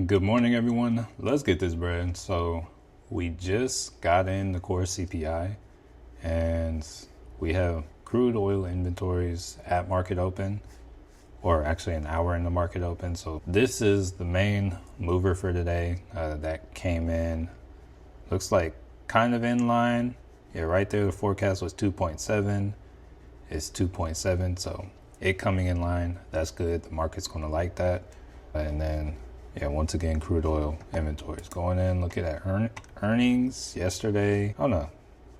Good morning, everyone. Let's get this bread. So we just got in the core CPI and we have crude oil inventories at market open, or actually an hour in the market open. So this is the main mover for today that came in. Looks like kind of in line. Yeah, right there. The forecast was 2.7. It's 2.7. So it coming in line. That's good. The market's going to like that. And then yeah, once again, crude oil inventories going in, looking at earnings yesterday. Oh no,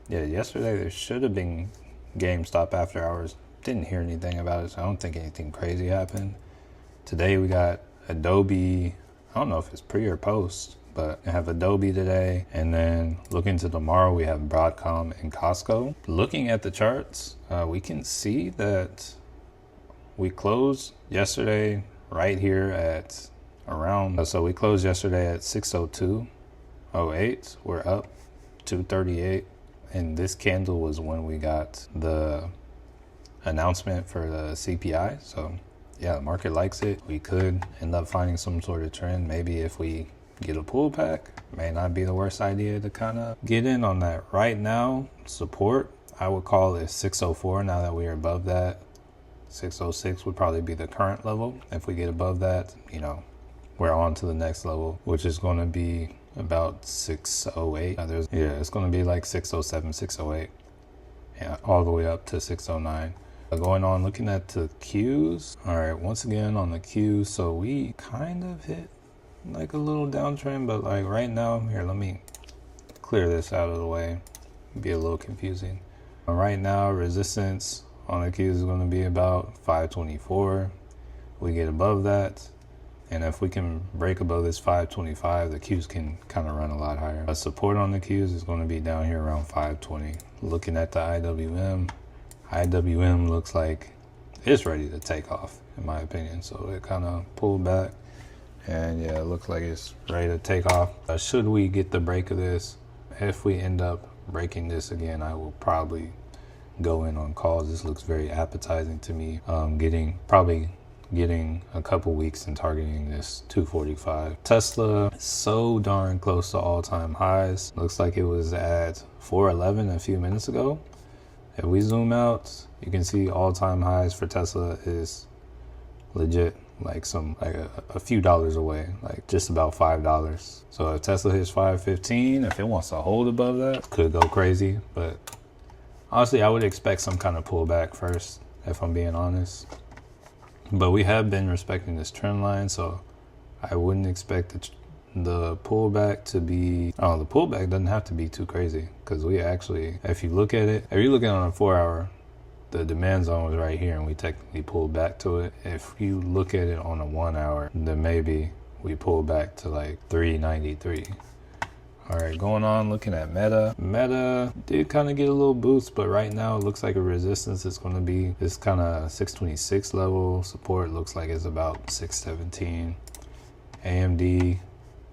yeah, yesterday there should have been GameStop after hours. Didn't hear anything about it, so I don't think anything crazy happened. Today we got Adobe. I don't know if it's pre or post, but I have Adobe today. And then looking to tomorrow, we have Broadcom and Costco. Looking at the charts, we can see that we closed yesterday right here at around, so we closed yesterday at 602.08. We're up 238, and this candle was when we got the announcement for the CPI. So yeah, the market likes it. We could end up finding some sort of trend. Maybe if we get a pullback, may not be the worst idea to kind of get in on that. Right now, support, I would call it 604. Now that we are above that, 606 would probably be the current level. If we get above that, you know, we're on to the next level, which is going to be about 608. It's going to be like 607, 608, yeah, all the way up to 609. Going on, looking at the Qs. All right, once again on the Qs, so we kind of hit like a little downtrend, but like right now, here, let me clear this out of the way. Be a little confusing. Right now, resistance on the Qs is going to be about 524. We get above that, and if we can break above this 525, the Qs can kind of run a lot higher. Support on the Qs is going to be down here around 520. Looking at the IWM looks like it's ready to take off, in my opinion. So it kind of pulled back, and yeah, it looks like it's ready to take off. Should we get the break of this, if we end up breaking this again, I will probably go in on calls. This looks very appetizing to me. Getting a couple weeks and targeting this 245. Tesla so darn close to all-time highs. Looks like it was at 411 a few minutes ago. If we zoom out, you can see all-time highs for Tesla is legit like a few dollars away, like just about $5. So if Tesla hits 515, if it wants to hold above that, could go crazy. But honestly, I would expect some kind of pullback first, if I'm being honest. But we have been respecting this trend line, so I wouldn't expect the pullback to be... Oh, the pullback doesn't have to be too crazy, because we actually, if you look at it, if you're looking on a 4-hour, the demand zone was right here, and we technically pulled back to it. If you look at it on a 1-hour, then maybe we pull back to like 393. All right, going on, looking at Meta. Meta did kind of get a little boost, but right now it looks like a resistance is going to be this kind of 626 level. Support looks like it's about 617. AMD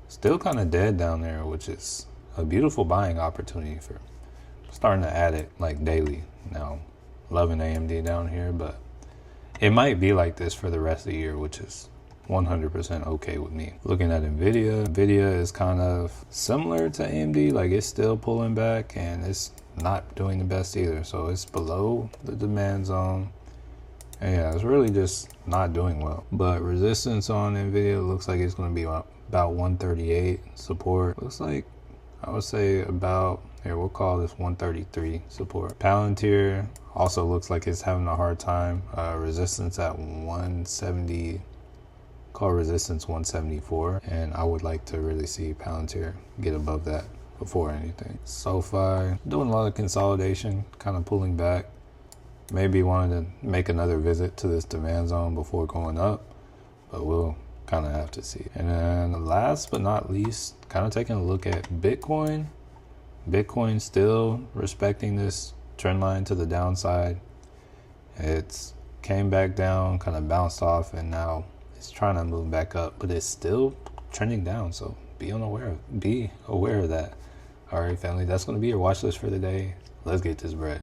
still kind of dead down there, which is a beautiful buying opportunity for starting to add it like daily now. Loving AMD down here, but it might be like this for the rest of the year, which is 100% okay with me. Looking at Nvidia is kind of similar to AMD, like it's still pulling back and it's not doing the best either. So it's below the demand zone, and yeah, it's really just not doing well. But resistance on Nvidia looks like it's going to be about 138. Support looks like, I would say about, here, we'll call this 133 support. Palantir also looks like it's having a hard time. Resistance at 170. Call resistance 174, and I would like to really see Palantir get above that before anything. SoFi doing a lot of consolidation, kind of pulling back. Maybe wanted to make another visit to this demand zone before going up, but we'll kind of have to see. And then last but not least, kind of taking a look at Bitcoin. Bitcoin still respecting this trend line to the downside. It's came back down, kind of bounced off, and now it's trying to move back up, but it's still trending down. So be aware of that. All right, family, that's going to be your watch list for the day. Let's get this bread.